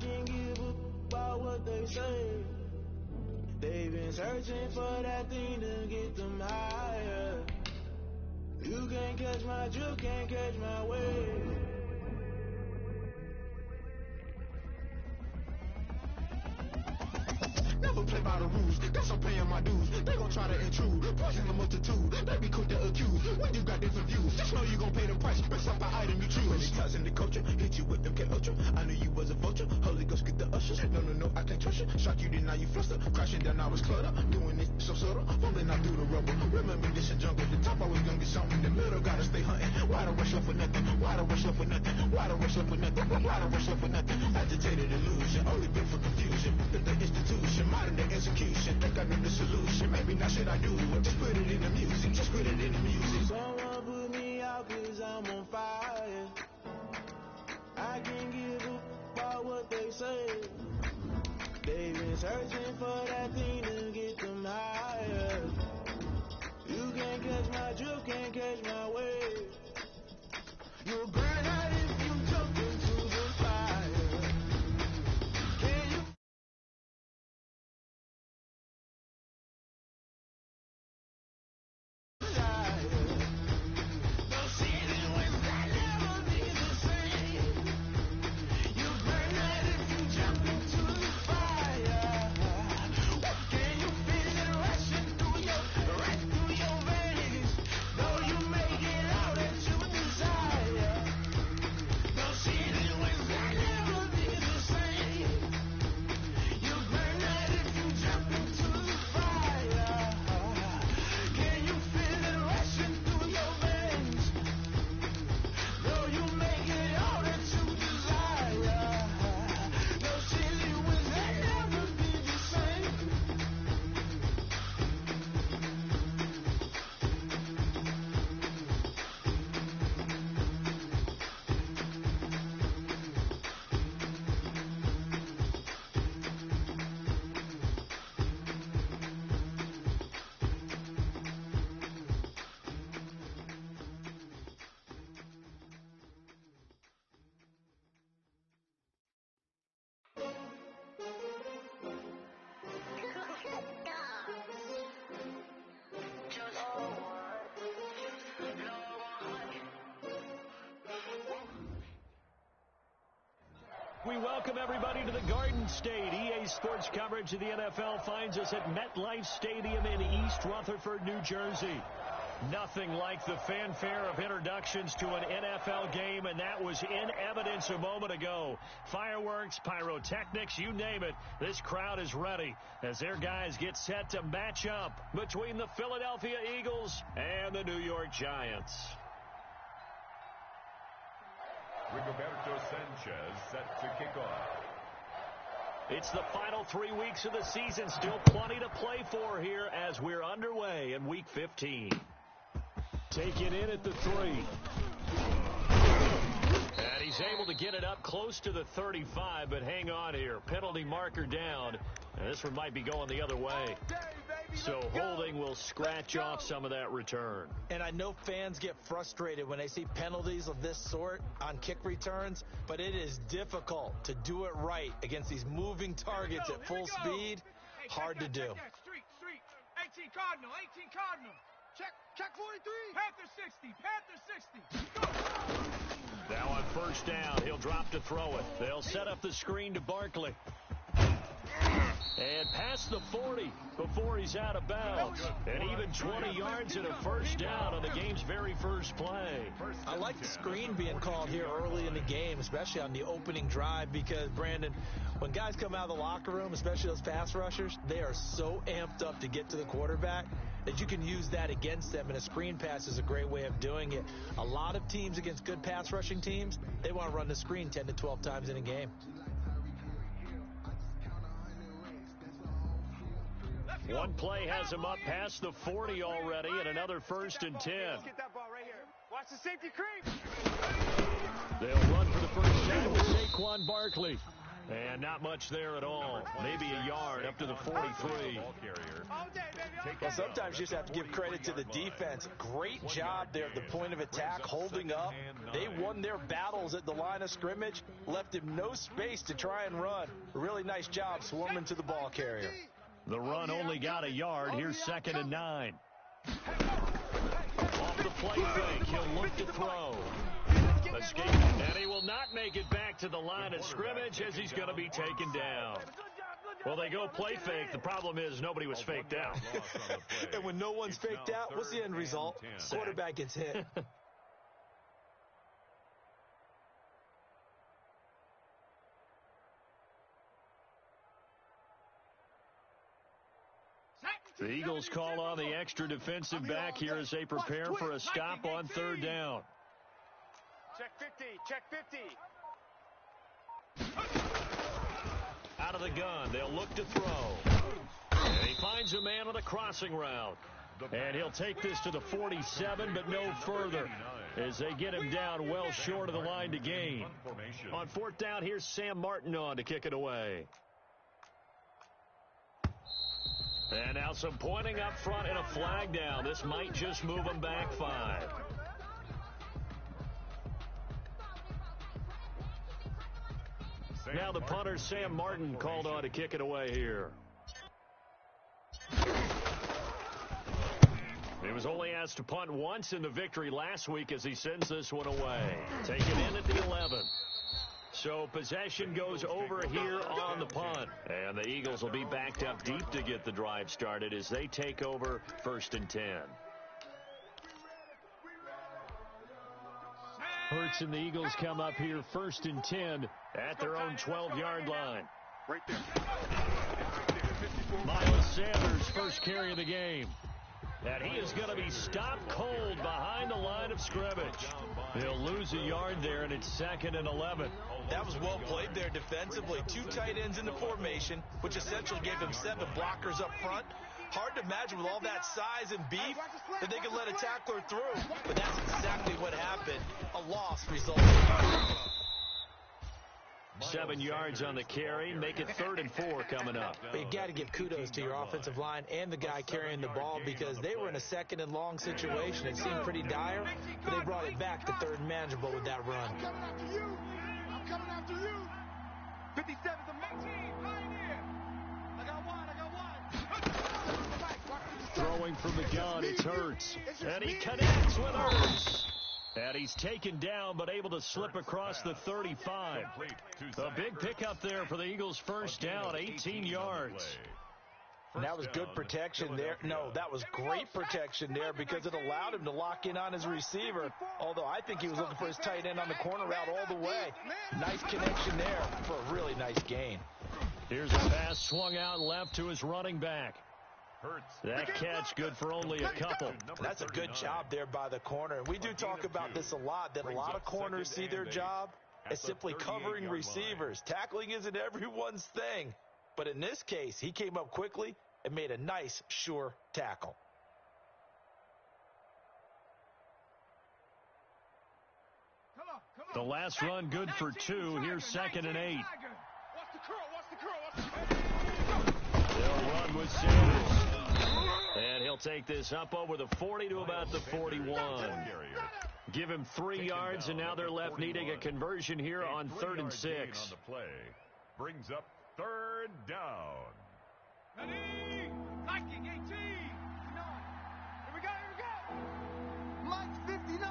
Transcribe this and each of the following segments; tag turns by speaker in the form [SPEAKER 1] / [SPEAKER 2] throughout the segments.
[SPEAKER 1] can give a about what they say. They've been searching for that thing to get them higher. You can't catch my drift, can't catch my wave.
[SPEAKER 2] Never play by the rules, guess I'm paying my dues. They gon' try to intrude, poison the multitude. They be quick to accuse when you got different views. Just know you gon' pay the price based off the item you choose. Many times in the culture, hit you with them K Ultra. I knew you was a vulture. Holy Ghost get the ushers. No, I can't trust you. Shock you, then now you fluster. Crashing down, I was cluttered. Doing it so subtle, fumbling out through the rubble. Remember this in jungle, the top always gonna get something. The middle gotta stay hunting. Why the rush up for nothing? Why the rush up for nothing? Why the rush up for nothing? Why the rush up for nothing? Agitated illusion, only built for confusion. The institution, modern day execution. Think I know the solution. Maybe not shit I do. Just put it in the music. Just put it in the music.
[SPEAKER 1] Someone put me out 'cause I'm on fire. I can't give a about what they say. They've been searching for that thing to get them higher. You can't catch my drift, can't catch my wave. You'll burn out if you jump into the fire. Can you?
[SPEAKER 3] We welcome everybody to the Garden State. EA Sports coverage of the NFL finds us at MetLife Stadium in East Rutherford, New Jersey. Nothing like the fanfare of introductions to an NFL game, and that was in evidence a moment ago. Fireworks, pyrotechnics, you name it. This crowd is ready as their guys get set to match up between the Philadelphia Eagles and the New York Giants.
[SPEAKER 4] Rigoberto Sanchez set to kick off.
[SPEAKER 3] It's the final 3 weeks of the season. Still plenty to play for here as we're underway in Week 15. Taken in at the 3. And he's able to get it up close to the 35, but hang on here. Penalty marker down. And this one might be going the other way. So holding will scratch off some of that return.
[SPEAKER 5] And I know fans get frustrated when they see penalties of this sort on kick returns, but it is difficult to do it right against these moving targets at full speed. Hard to do.
[SPEAKER 6] Street. 18 Cardinal. Check 43. Panther 60. Go.
[SPEAKER 3] Now on first down, he'll drop to throw it. They'll set up the screen to Barkley. And past the 40 before he's out of bounds. And even 20 yards and a first down on the game's very first play.
[SPEAKER 5] I like the screen being called here early in the game, especially on the opening drive, because, Brandon, when guys come out of the locker room, especially those pass rushers, they are so amped up to get to the quarterback that you can use that against them, and a screen pass is a great way of doing it. A lot of teams against good pass rushing teams, they want to run the screen 10 to 12 times in a game.
[SPEAKER 3] One play has him up past the 40 already, and another 1st and 10.
[SPEAKER 6] Let's get that ball right here. Watch the safety creep.
[SPEAKER 3] They'll run for the first down with Saquon Barkley. And not much there at all. Maybe a yard up to the 43.
[SPEAKER 5] Well, sometimes you just have to give credit to the defense. Great job there at the point of attack, holding up. They won their battles at the line of scrimmage, left him no space to try and run. Really nice job swarming to the ball carrier.
[SPEAKER 3] The run only got a yard. Here's 2nd and 9. Off the play fake, he'll look to throw. Escape, and he will not make it back to the line of scrimmage as he's going to be taken down. Well, they go play fake. The problem is nobody was faked out.
[SPEAKER 5] And when no one's faked out, what's the end result? Quarterback gets hit.
[SPEAKER 3] The Eagles call on the extra defensive back here as they prepare for a stop on 3rd down.
[SPEAKER 6] Check 50, check 50.
[SPEAKER 3] Out of the gun, they'll look to throw. And he finds a man on a crossing route. And he'll take this to the 47, but no further, as they get him down well short of the line to gain. On 4th down, here's Sam Martin on to kick it away. And now some pointing up front and a flag down. This might just move them back 5. Now the punter, Sam Martin, called on to kick it away here. He was only asked to punt once in the victory last week as he sends this one away. Taken in at the 11. So possession goes over here on the punt. And the Eagles will be backed up deep to get the drive started as they take over 1st and 10. Hurts and the Eagles come up here 1st and 10 at their own 12-yard line.
[SPEAKER 2] Right there.
[SPEAKER 3] Miles Sanders, first carry of the game. And he is going to be stopped cold behind the line of scrimmage. He'll lose a yard there, and it's 2nd and 11.
[SPEAKER 5] That was well played there defensively. 2 tight ends in the formation, which essentially gave him 7 blockers up front. Hard to imagine with all that size and beef that they could let a tackler through. But that's exactly what happened. A loss resulted.
[SPEAKER 3] 7 yards on the carry. Make it 3rd and 4 coming up.
[SPEAKER 5] But you got to give kudos to your offensive line and the guy carrying the ball because they were in a 2nd and long situation. It seemed pretty dire, but they brought it back to 3rd and manageable with that run.
[SPEAKER 6] I'm coming after you. I'm coming after you. 57's a team. Pioneer. I got one.
[SPEAKER 3] Throwing from the gun, it's Hurts. And he connects with Hurts. And he's taken down, but able to slip across the 35. A big pickup there for the Eagles' first down, 18 yards.
[SPEAKER 5] And that was good protection there. No, that was great protection there because it allowed him to lock in on his receiver. Although I think he was looking for his tight end on the corner route all the way. Nice connection there for a really nice gain.
[SPEAKER 3] Here's a pass swung out left to his running back. That catch good for only a couple.
[SPEAKER 5] That's a good job there by the corner. We do talk about this a lot, that a lot of corners see their job as simply covering receivers. Tackling isn't everyone's thing. But in this case, he came up quickly and made a nice, sure tackle.
[SPEAKER 3] The last run good for 2. Here's 2nd and 8. They'll run with Sanders. And he'll take this up over the 40 to about the 41. Give him 3 yards, and now they're left needing a conversion here on 3rd and 6.
[SPEAKER 4] Brings up 3rd down.
[SPEAKER 6] Ready? Viking 18. 59. Here we go. Mike 59.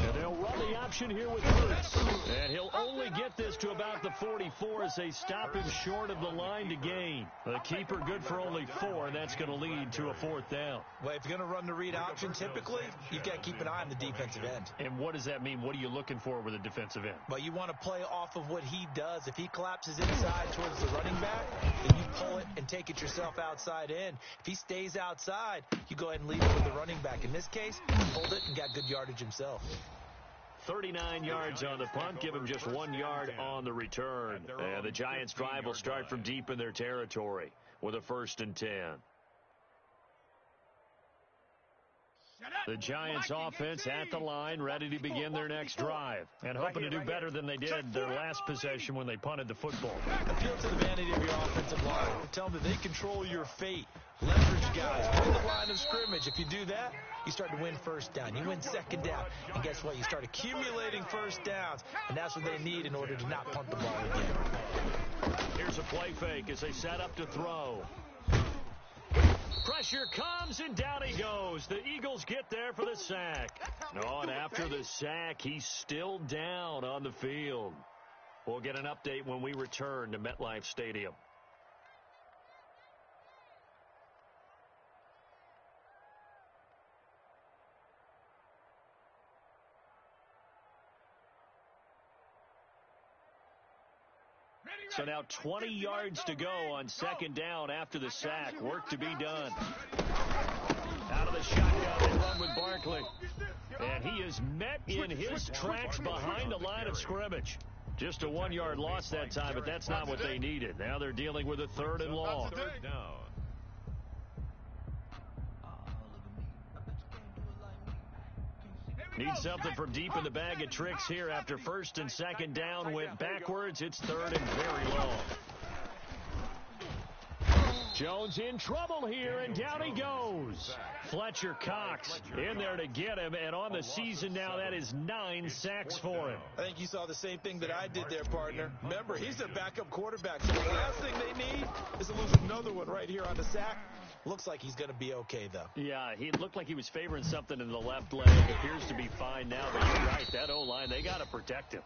[SPEAKER 3] And they'll run the option here with Hurts. And he'll only get this to about the 44 as they stop him short of the line to gain. The keeper good for only 4, and that's going to lead to a 4th down.
[SPEAKER 5] Well, if you're going to run the read option, typically, you've got to keep an eye on the defensive end.
[SPEAKER 3] And what does that mean? What are you looking for with a defensive end?
[SPEAKER 5] Well, you want to play off of what he does. If he collapses inside towards the running back, then you pull it and take it yourself outside in. If he stays outside, you go ahead and leave it with the running back. In this case, he pulled it and got good yardage himself.
[SPEAKER 3] 39 yards on the punt, give him just 1 yard on the return. And the Giants' drive will start from deep in their territory with a 1st and 10. The Giants offense at the line, ready to begin their next drive, and hoping to do better than they did their last possession when they punted the football.
[SPEAKER 5] Appeal to the vanity of your offensive line. Tell them that they control your fate. Leverage guys. Win the line of scrimmage. If you do that, you start to win first down. You win second down. And guess what? You start accumulating first downs. And that's what they need in order to not punt the ball again.
[SPEAKER 3] Here's a play fake as they set up to throw. Pressure comes, and down he goes. The Eagles get there for the sack. Oh, and after the sack, he's still down on the field. We'll get an update when we return to MetLife Stadium. So now 20 yards to go on second down after the sack. Work to be done. Out of the shotgun, they run with Barkley. And he is met in his tracks behind the line of scrimmage. Just a 1-yard loss that time, but that's not what they needed. Now they're dealing with a third and long.
[SPEAKER 4] Third down.
[SPEAKER 3] Need something from deep in the bag of tricks here after first and second down went backwards. It's third and very long. Jones in trouble here, and down he goes. Fletcher Cox in there to get him, and on the season now, that is 9 sacks for him.
[SPEAKER 5] I think you saw the same thing that I did there, partner. Remember, he's their backup quarterback, so the last thing they need is to lose another one right here on the sack. Looks like he's going to be okay, though.
[SPEAKER 3] Yeah, he looked like he was favoring something in the left leg. Appears to be fine now, but you're right. That O-line, they got to protect him.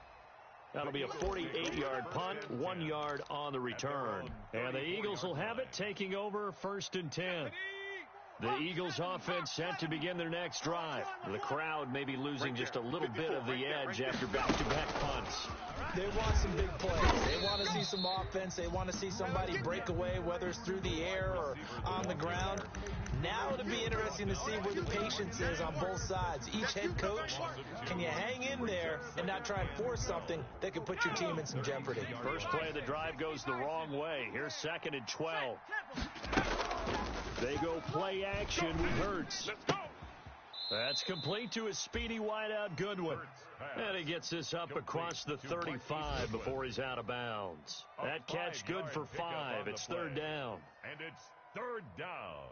[SPEAKER 3] That'll be a 48-yard punt, 1 yard on the return. And the Eagles will have it, taking over first and 10. The Eagles offense set to begin their next drive. The crowd may be losing just a little bit of the edge after back-to-back punts.
[SPEAKER 5] They want some big plays. They want to see some offense. They want to see somebody break away, whether it's through the air or on the ground. Now it'll be interesting to see where the patience is on both sides. Each head coach, can you hang in there and not try and force something that could put your team in some jeopardy?
[SPEAKER 3] First play of the drive goes the wrong way. Here's second and 12. They go play action with Hurts. That's complete to his speedy wideout Goodwin. And he gets this up across the 35 before he's out of bounds. That catch good for 5. It's third down.
[SPEAKER 4] And it's third down.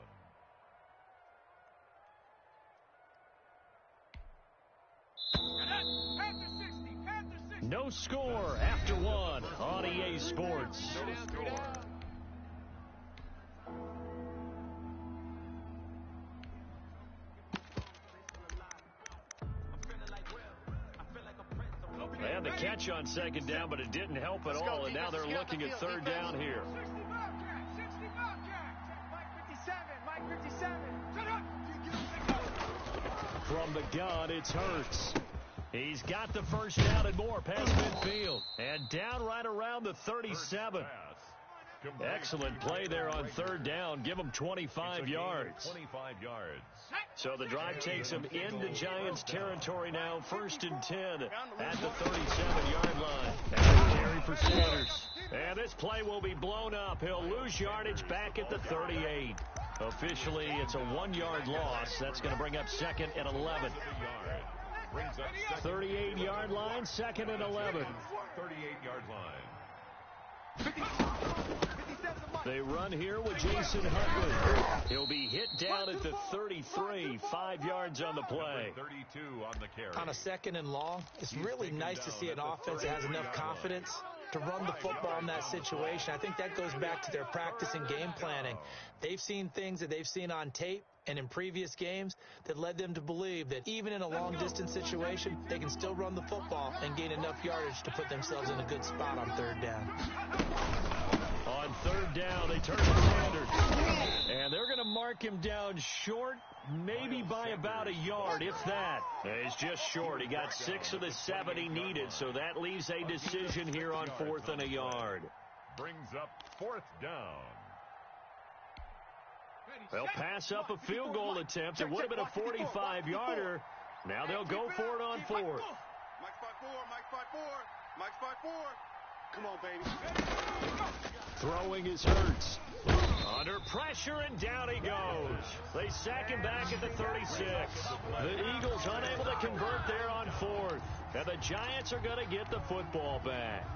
[SPEAKER 3] No score after 1 on EA Sports.
[SPEAKER 4] No score.
[SPEAKER 3] They had the catch on second down, but it didn't help at all, and now they're looking at third down here.
[SPEAKER 6] 60 Bobcat. Mike 57.
[SPEAKER 3] From the gun, it's Hurts. He's got the first down and more past midfield. And down right around the 37. Excellent play there on third down. Give him 25 yards.
[SPEAKER 4] 25 yards.
[SPEAKER 3] So the drive takes him into Giants territory now. First and 10 at the 37-yard line. And a carry for Sanders. And this play will be blown up. He'll lose yardage back at the 38. Officially, it's a 1-yard loss. That's going to bring up second and 11. 38-yard line, second and 11.
[SPEAKER 4] 38-yard line.
[SPEAKER 3] They run here with Jason Huntley. He'll be hit down at the 33, 5 yards on the play.
[SPEAKER 4] 32 on the carry.
[SPEAKER 5] On a second and long, it's really nice to see an offense that has enough confidence to run the football in that situation. I think that goes back to their practice and game planning. They've seen things that they've seen on tape and in previous games that led them to believe that even in a long-distance situation, they can still run the football and gain enough yardage to put themselves in a good spot on third down.
[SPEAKER 3] On third down, they turn to Sanders. And they're going to mark him down short, maybe by about a yard, if that. He's just short. He got 6 of the 7 he needed, so that leaves a decision here on 4th and a yard.
[SPEAKER 4] Brings up 4th down.
[SPEAKER 3] They'll pass up a field goal attempt. It would have been a 45-yarder. Now they'll go for it on 4th.
[SPEAKER 6] Mike 5-4. Come on, baby.
[SPEAKER 3] Throwing is Hurts. Under pressure, and down he goes. They sack him back at the 36. The Eagles unable to convert there on fourth. And the Giants are going to get the football back.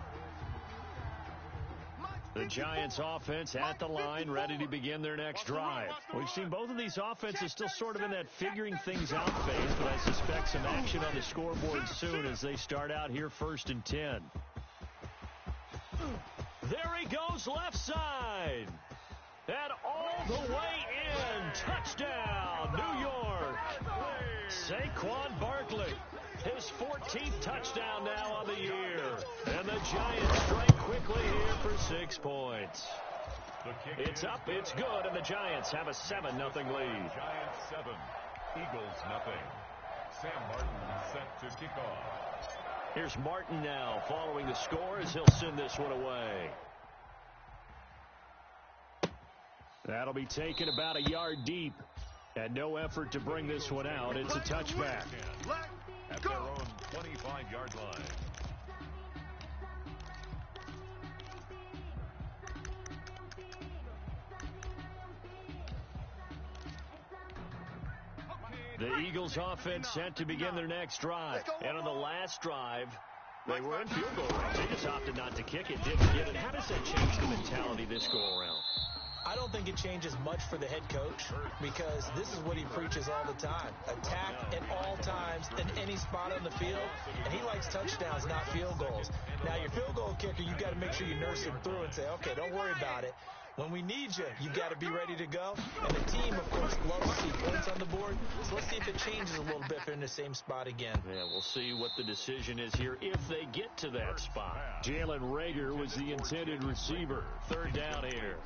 [SPEAKER 3] The Giants offense at the line, ready to begin their next drive. We've seen both of these offenses still sort of in that figuring things out phase, but I suspect some action on the scoreboard soon as they start out here 1st and 10. There he goes, left side. And all the way in. Touchdown, New York. Saquon Barkley. His 14th touchdown now on the year. And the Giants strike quickly here for 6 points. It's up, it's good, and the Giants have a 7-0 lead.
[SPEAKER 4] Giants 7, Eagles nothing. Sam Martin set to kick off.
[SPEAKER 3] Here's Martin now following the score as he'll send this one away. That'll be taken about a yard deep. And no effort to bring this one out. It's a touchback.
[SPEAKER 4] At their own 25-yard line.
[SPEAKER 3] The Eagles offense set to begin their next drive. And on the last drive, they were in field goal range. They just opted not to kick it, didn't get it. How does that change the mentality this go around?
[SPEAKER 5] I don't think it changes much for the head coach because this is what he preaches all the time. Attack at all times in any spot on the field, and he likes touchdowns, not field goals. Now, your field goal kicker, you've got to make sure you nurse him through and say, okay, don't worry about it. When we need you, you've got to be ready to go. And the team, of course, loves to see points on the board. So let's see if it changes a little bit if they're in the same spot again.
[SPEAKER 3] Yeah, we'll see what the decision is here if they get to that spot. Jalen Reagor was the intended receiver. 3rd down here.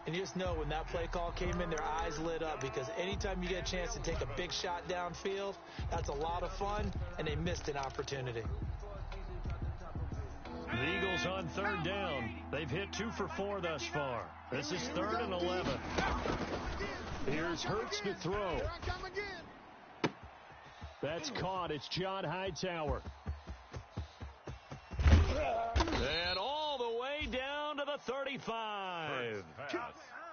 [SPEAKER 5] And you just know when that play call came in, their eyes lit up because anytime you get a chance to take a big shot downfield, that's a lot of fun, and they missed an opportunity.
[SPEAKER 3] The Eagles on 3rd down. They've hit 2 for 4 thus far. This is 3rd and 11. Here's Hurts to throw. That's caught. It's John Hightower. And all the way down to the 35.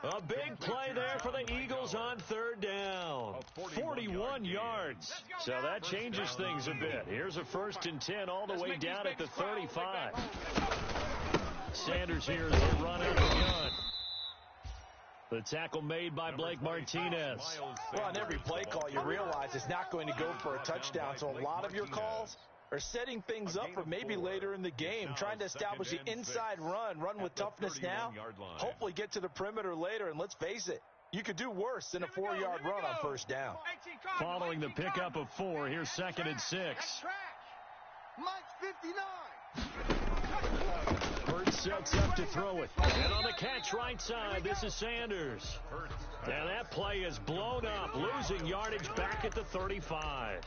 [SPEAKER 3] A big play there for the Eagles on 3rd down. 41 yards. So that changes things a bit. Here's a 1st and 10 all the way down at the 35. Sanders here as they run out of the gun. The tackle made by Blake Martinez.
[SPEAKER 5] Well, on every play call, you realize it's not going to go for a touchdown. So a lot of your calls are setting things up for maybe later in the game, trying to establish the inside run with toughness now, hopefully get to the perimeter later, and let's face it, you could do worse than a 4-yard run on 1st down.
[SPEAKER 3] Following the pickup of 4, here's 2nd and 6.
[SPEAKER 6] Mike 59.
[SPEAKER 3] Hurts sets up to throw it. And on the catch right side, this is Sanders. And that play is blown up, losing yardage back at the 35.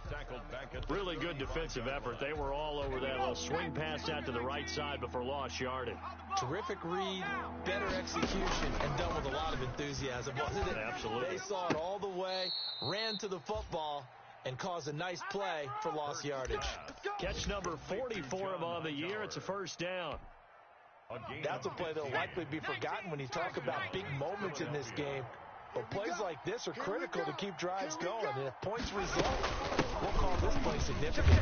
[SPEAKER 3] Really good defensive effort. They were all over that little swing pass out to the right side before lost yardage.
[SPEAKER 5] Terrific read, better execution, and done with a lot of enthusiasm, wasn't it?
[SPEAKER 3] Absolutely.
[SPEAKER 5] They saw it all the way, ran to the football, and caused a nice play for lost yardage.
[SPEAKER 3] Catch number 44 on the year. It's a 1st down.
[SPEAKER 5] That's a play that will likely be forgotten when you talk about big moments in this game. But plays like this are critical to keep drives going. And if points result, we'll call this play significant.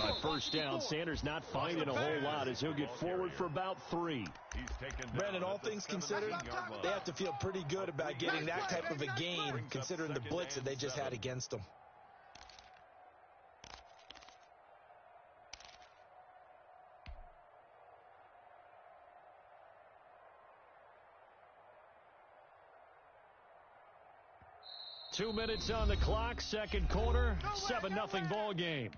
[SPEAKER 3] On 1st down, Sanders not finding a whole lot as he'll get forward for about 3.
[SPEAKER 5] Brandon, all things considered, they have to feel pretty good about getting that type of a gain considering the blitz that they just had against them.
[SPEAKER 3] Two minutes on the clock, 2nd quarter, 7-0 ball game.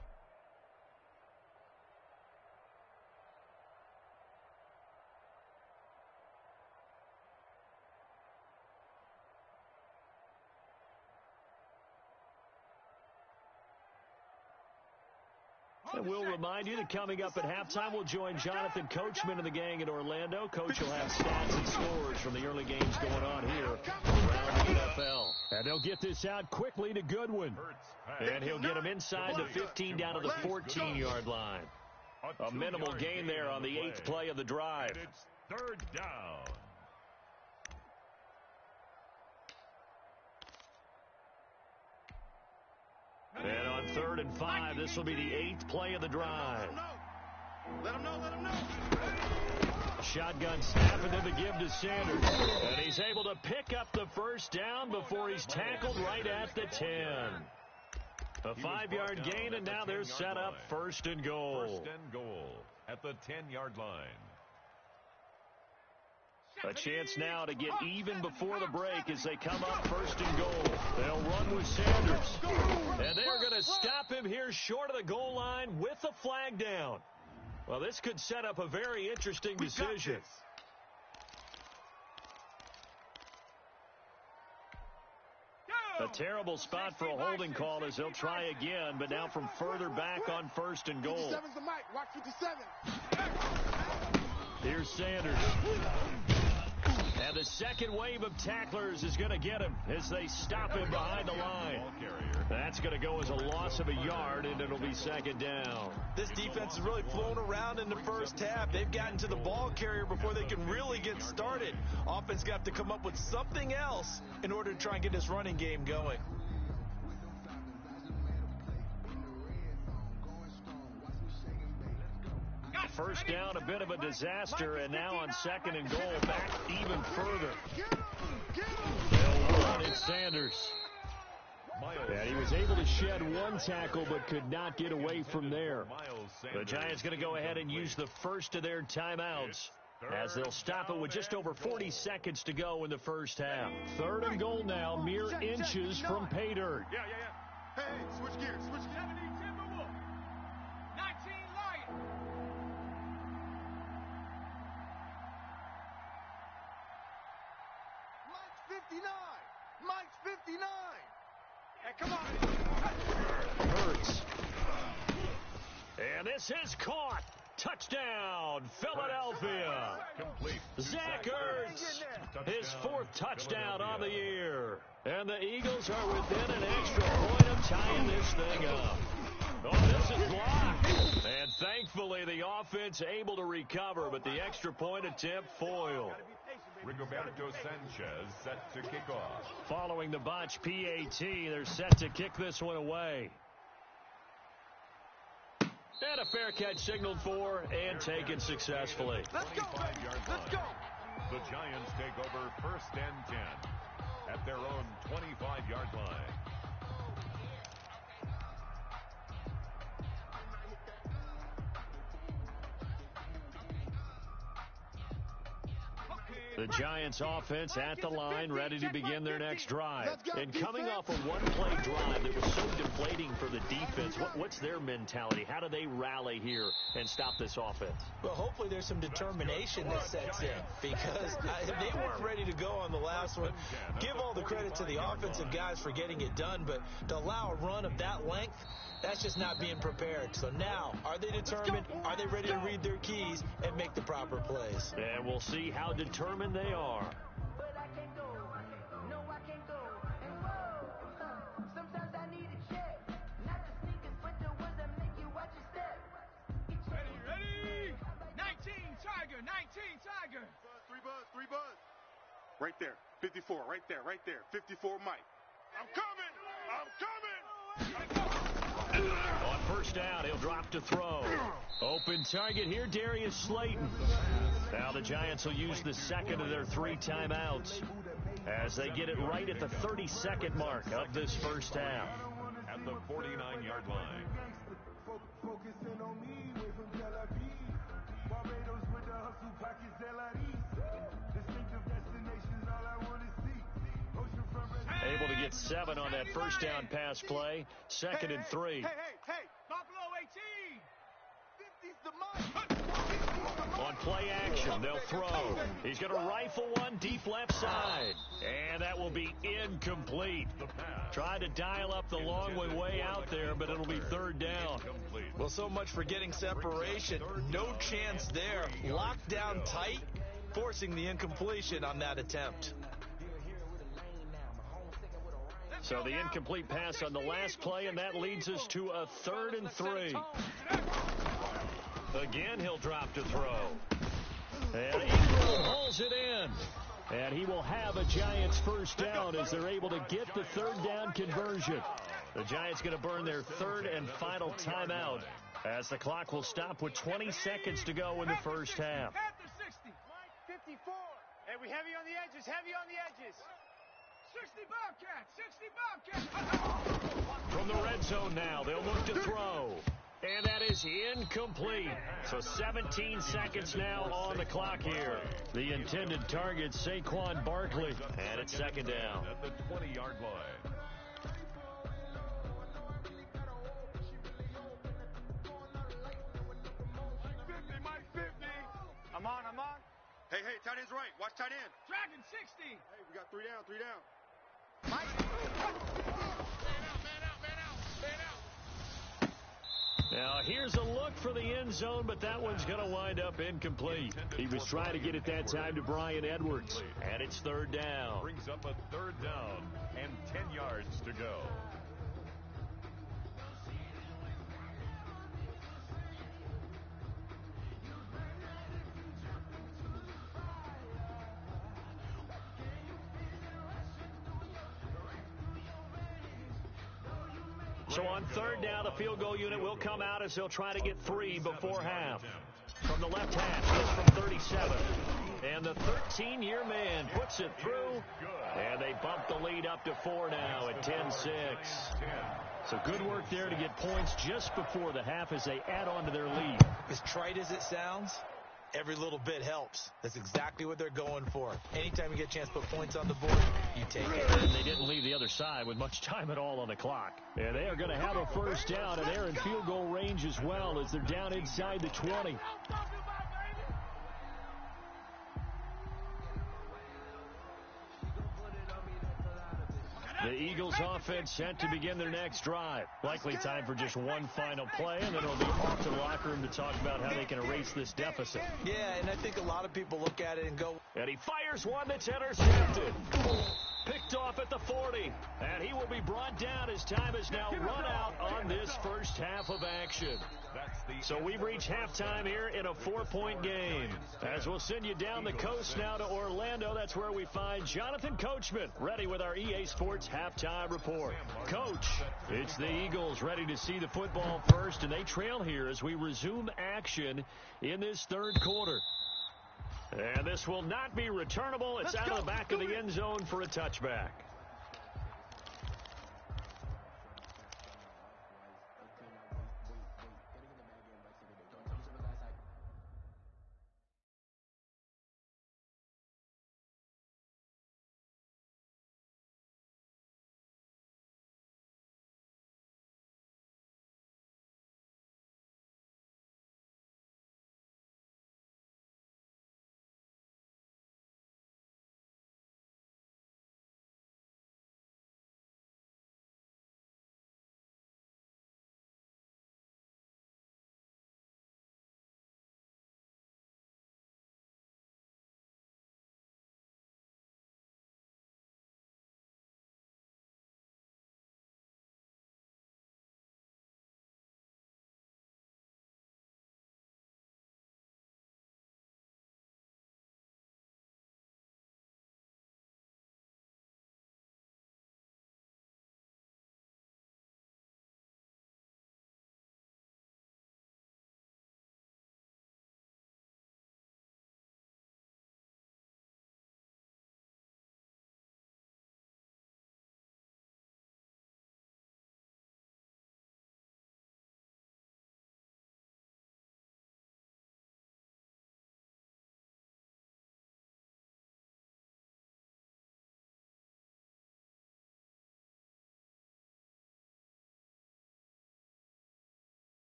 [SPEAKER 3] And we'll remind you that coming up at halftime, we'll join Jonathan Coachman and the gang in Orlando. Coach will have stats and scores from the early games going on here around the NFL. And they'll get this out quickly to Goodwin. And he'll get him inside the 15 down to the 14-yard line. A minimal gain there on the 8th play of the drive.
[SPEAKER 4] And it's third down.
[SPEAKER 3] And on 3rd and 5, this will be the 8th play of the drive.
[SPEAKER 6] Let him know.
[SPEAKER 3] Shotgun snap and then the give to Sanders. And he's able to pick up the first down before he's tackled right at the 10. A 5-yard gain, and now they're set up 1st and goal.
[SPEAKER 4] 1st and goal at the 10-yard line.
[SPEAKER 3] A chance now to get even before the break as they come up 1st and goal. They'll run with Sanders. And they're going to stop him here short of the goal line with the flag down. Well, this could set up a very interesting decision. A terrible spot for a holding call as they'll try again, but now from further back on 1st and goal.
[SPEAKER 6] 57's the mic. Watch 57.
[SPEAKER 3] Here's Sanders. And the second wave of tacklers is going to get him as they stop him behind the line. That's going to go as a loss of a yard, and it'll be 2nd down.
[SPEAKER 5] This defense has really flown around in the first half. They've gotten to the ball carrier before they can really get started. Offense got to come up with something else in order to try and get this running game going.
[SPEAKER 3] First down, a bit of a disaster, and now on 2nd and goal, back even further. They'll run it, Sanders. And he was able to shed one tackle, but could not get away from there. The Giants going to go ahead and use the first of their timeouts as they'll stop it with just over 40 seconds to go in the first half. 3rd and goal now, mere inches from pay dirt.
[SPEAKER 6] Yeah. Hey, switch gears. 17 Timberwolf. 19 Lion. Mike's 59. Hey, come on.
[SPEAKER 3] Hurts. And this is caught. Touchdown, Philadelphia.
[SPEAKER 4] Complete.
[SPEAKER 3] Zach Ertz, his 4th touchdown on the year. And the Eagles are within an extra point of tying this thing up. Oh, this is blocked. And thankfully, the offense able to recover, but the extra point attempt foiled.
[SPEAKER 4] Rigoberto Sanchez set to kick off.
[SPEAKER 3] Following the botch PAT, they're set to kick this one away. And a fair catch signaled for and taken successfully.
[SPEAKER 6] Let's go.
[SPEAKER 4] The Giants take over 1st and 10 at their own 25-yard line.
[SPEAKER 3] The Giants offense at the line, ready to begin their next drive. And coming off a one-play drive that was so deflating for the defense, what's their mentality? How do they rally here and stop this offense?
[SPEAKER 5] Well, hopefully there's some determination that sets in, because they weren't ready to go on the last one. Give all the credit to the offensive guys for getting it done, but to allow a run of that length, that's just not being prepared. So now, are they determined? Are they ready to read their keys and make the proper plays?
[SPEAKER 3] And we'll see how determined they are.
[SPEAKER 7] But I can't go. No, I can't go. And whoa, sometimes I need a check. Not the sneakers, but the ones that make you watch your step.
[SPEAKER 6] Ready? 19 Tiger. 19 Tiger. Three buzz. Right there. 54. Right there. 54 Mike. I'm coming.
[SPEAKER 3] On first down, he'll drop to throw. Open target here, Darius Slayton. Now the Giants will use the second of their 3 timeouts as they get it right at the 32nd mark of this first half.
[SPEAKER 4] At the 49-yard line.
[SPEAKER 1] Focusing on me, away from Tel Aviv. Barbados with the hustle pockets, distinctive destinations, all I want to see. Ocean front.
[SPEAKER 3] Able to get 7 on that first down pass play. 2nd and 3.
[SPEAKER 6] Hey. Buffalo 18. 50's the mark.
[SPEAKER 3] On play action, they'll throw. He's going to rifle one deep left side. And that will be incomplete. Tried to dial up the long way out there, but it'll be 3rd down.
[SPEAKER 5] Well, so much for getting separation. No chance there. Locked down tight, forcing the incompletion on that attempt.
[SPEAKER 3] So the incomplete pass on the last play, and that leads us to a 3rd and 3. Again, he'll drop to throw. And Ingram hauls it in. And he will have a Giants first down as they're able to get the third down conversion. The Giants going to burn their third and final timeout as the clock will stop with 20 seconds to go in the first half.
[SPEAKER 7] 54. Hey, we heavy on the edges, heavy on the edges. 60 Bobcats.
[SPEAKER 3] From the red zone now, they'll look to throw. And that is incomplete. So 17 seconds now on the clock here. The intended target, Saquon Barkley. And it's second down.
[SPEAKER 4] At the 20-yard line.
[SPEAKER 6] I'm on. Hey, tight end's right. Watch tight end.
[SPEAKER 7] Dragon 60.
[SPEAKER 6] Hey, we got three down.
[SPEAKER 3] Now, here's a look for the end zone, but that one's going to wind up incomplete. He was trying to get it that time to Brian Edwards, and it's third down.
[SPEAKER 4] Brings up a third down and 10 yards to go.
[SPEAKER 3] So on third down, the field goal unit will come out as they'll try to get 3 before half. From the left hash, just from 37. And the 13-year man puts it through. And they bump the lead up to 4 now at 10-6. So good work there to get points just before the half as they add on to their lead.
[SPEAKER 5] As trite as it sounds, every little bit helps. That's exactly what they're going for. Anytime you get a chance to put points on the board, you take it.
[SPEAKER 3] And they didn't leave the other side with much time at all on the clock. And they are going to have a first down, and they're in field goal range as well as they're down inside the 20. The Eagles offense set to begin their next drive. Likely time for just one final play, and then it'll be off to the locker room to talk about how they can erase this deficit.
[SPEAKER 5] Yeah, and I think a lot of people look at it and go,
[SPEAKER 3] And he fires one that's intercepted. Picked off at the 40. And he will be brought down as time is now run out on this first half of action. So we've reached halftime here in a 4-point game. As we'll send you down the coast now to Orlando, that's where we find Jonathan Coachman ready with our EA Sports halftime report. Coach, it's the Eagles ready to see the football first, and they trail here as we resume action in this third quarter. And this will not be returnable. It's out of the back of the end zone for a touchback.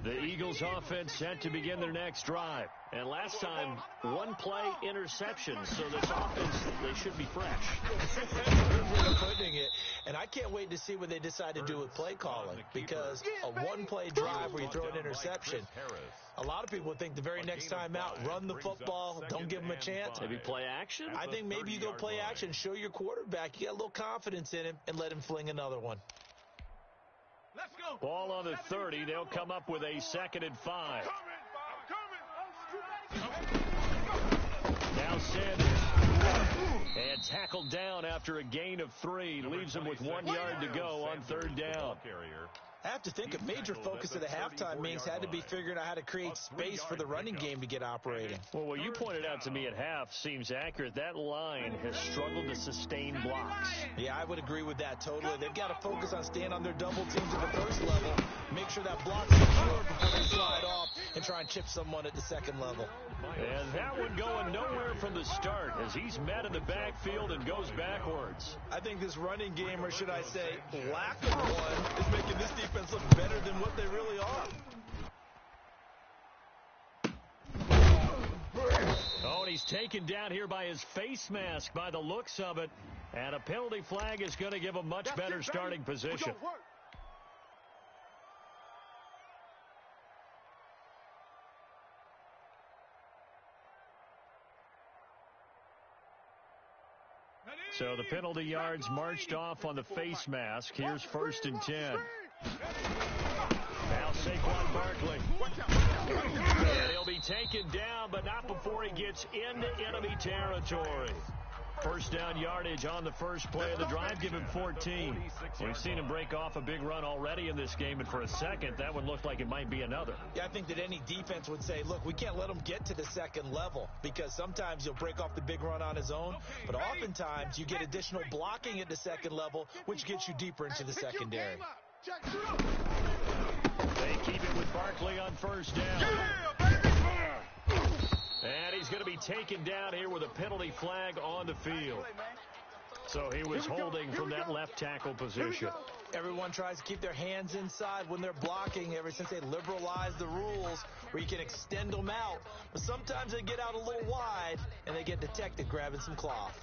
[SPEAKER 3] The Eagles offense set to begin their next drive. And last time, one play interception. So this offense, they should be fresh.
[SPEAKER 5] That's a good way of putting it. And I can't wait to see what they decide to do with play calling. Because a one-play drive where you throw an interception, a lot of people would think the very next time out, run the football, don't give them a chance.
[SPEAKER 3] Maybe play action?
[SPEAKER 5] I think maybe you go play action, show your quarterback, you got a little confidence in him, and let him fling another one.
[SPEAKER 6] Let's go.
[SPEAKER 3] Ball on the 30. They'll come up with a 2nd and 5. Now Sanders. And tackled down after a gain of 3. Leaves him with 1 yard to go on 3rd down.
[SPEAKER 5] I have to think a major focus of the halftime meetings had to be figuring out how to create space for the running game to get operating.
[SPEAKER 3] Well, what you pointed out to me at half seems accurate. That line has struggled to sustain blocks.
[SPEAKER 5] Yeah, I would agree with that totally. They've got to focus on staying on their double teams at the first level, make sure that block's secure before they slide off, and try and chip someone at the second level.
[SPEAKER 3] And that one going nowhere from the start as he's met in the backfield and goes backwards.
[SPEAKER 5] I think this running game, or should I say lack of one, is making this defense look better than what they really are.
[SPEAKER 3] Oh, and he's taken down here by his face mask by the looks of it. And a penalty flag is going to give a much better starting position. So the penalty yards marched off on the face mask. Here's 1st and 10. Now Saquon Barkley. And he'll be taken down, but not before he gets into enemy territory. First down yardage on the first play of the drive, give him 14. We've seen him break off a big run already in this game, and for a second, that would look like it might be another.
[SPEAKER 5] Yeah, I think that any defense would say, look, we can't let him get to the second level, because sometimes he'll break off the big run on his own, but oftentimes you get additional blocking at the second level, which gets you deeper into the secondary.
[SPEAKER 3] They keep it with Barkley on first down. And he's going to be taken down here with a penalty flag on the field. So he was holding from that left tackle position.
[SPEAKER 5] Everyone tries to keep their hands inside when they're blocking ever since they liberalized the rules where you can extend them out. But sometimes they get out a little wide and they get detected grabbing some cloth.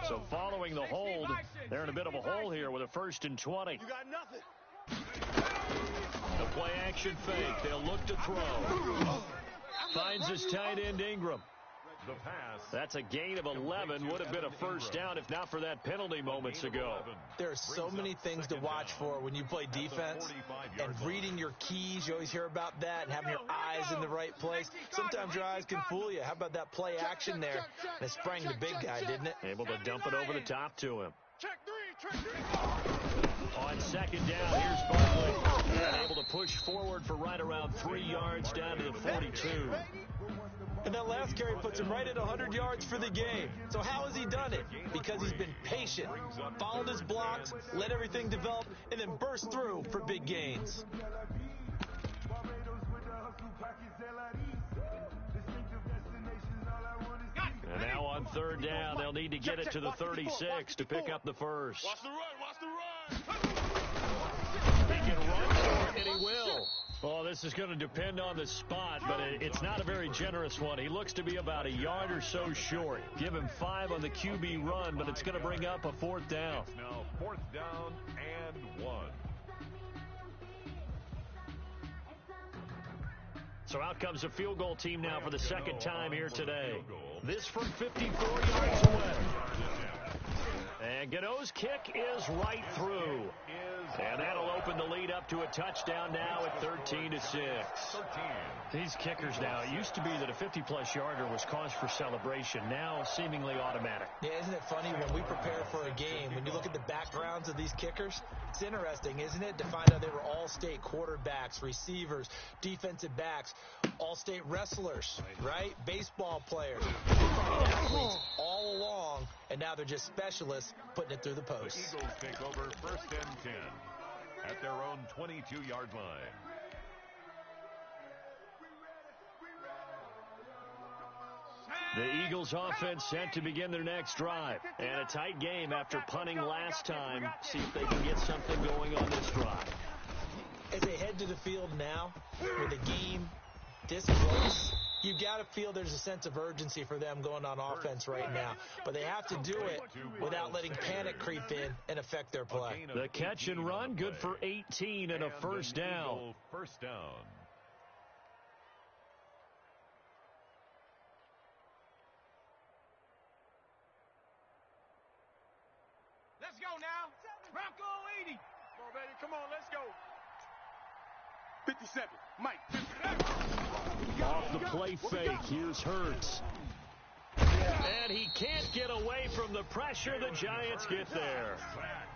[SPEAKER 3] So following the hold, they're in a bit of a hole here with a 1st and 20.
[SPEAKER 6] You got nothing.
[SPEAKER 3] The play action fake. They'll look to throw. Finds his tight end Ingram.
[SPEAKER 4] The pass.
[SPEAKER 3] That's a gain of 11. Would have been a first down if not for that penalty moments ago.
[SPEAKER 5] There are so many things to watch for when you play defense, and reading your keys, you always hear about that, and having your eyes in the right place. Sometimes your eyes can fool you. How about that play action there? And it sprang the big guy, didn't it?
[SPEAKER 3] Able to dump it over the top to him.
[SPEAKER 6] Check three.
[SPEAKER 3] On 2nd down, here's Barkley. Able to push forward for right around 3 yards down to the 42.
[SPEAKER 5] And that last carry puts him right at 100 yards for the game. So how has he done it? Because he's been patient, followed his blocks, let everything develop, and then burst through for big gains.
[SPEAKER 3] And now on 3rd down, they'll need to get it to the 36 to pick up the first.
[SPEAKER 6] Watch the run.
[SPEAKER 3] He can run for it, and he will. Well, this is going to depend on the spot, but it's not a very generous one. He looks to be about a yard or so short. Give him 5 on the QB run, but it's going to bring up a 4th down.
[SPEAKER 4] Now 4th down and 1.
[SPEAKER 3] So out comes a field goal team now for the 2nd time here today. This from 54 yards away. And Gano's kick is right through. And that'll open the lead up to a touchdown now at 13-6. These kickers now, it used to be that a 50-plus yarder was cause for celebration. Now seemingly automatic.
[SPEAKER 5] Yeah, isn't it funny when we prepare for a game, when you look at the backgrounds of these kickers, it's interesting, isn't it, to find out they were all-state quarterbacks, receivers, defensive backs, all-state wrestlers, right? Baseball players, athletes all along, and now they're just specialists putting it through the post.
[SPEAKER 4] The Eagles take over 1st and 10 at their own 22-yard line.
[SPEAKER 3] The Eagles offense set to begin their next drive. And a tight game after punting last time. See if they can get something going on this drive.
[SPEAKER 5] As they head to the field now, with the game this close, you got to feel there's a sense of urgency for them going on offense right now. But they have to do it without letting panic creep in and affect their play.
[SPEAKER 3] The catch and run, good for 18 and a first down.
[SPEAKER 4] First down.
[SPEAKER 6] Let's go now. Bronco 80. Come on, baby. Come on, let's go.
[SPEAKER 2] 57. Mike.
[SPEAKER 3] Off the play fake, here's Hurts. And he can't get away from the pressure. The Giants get there.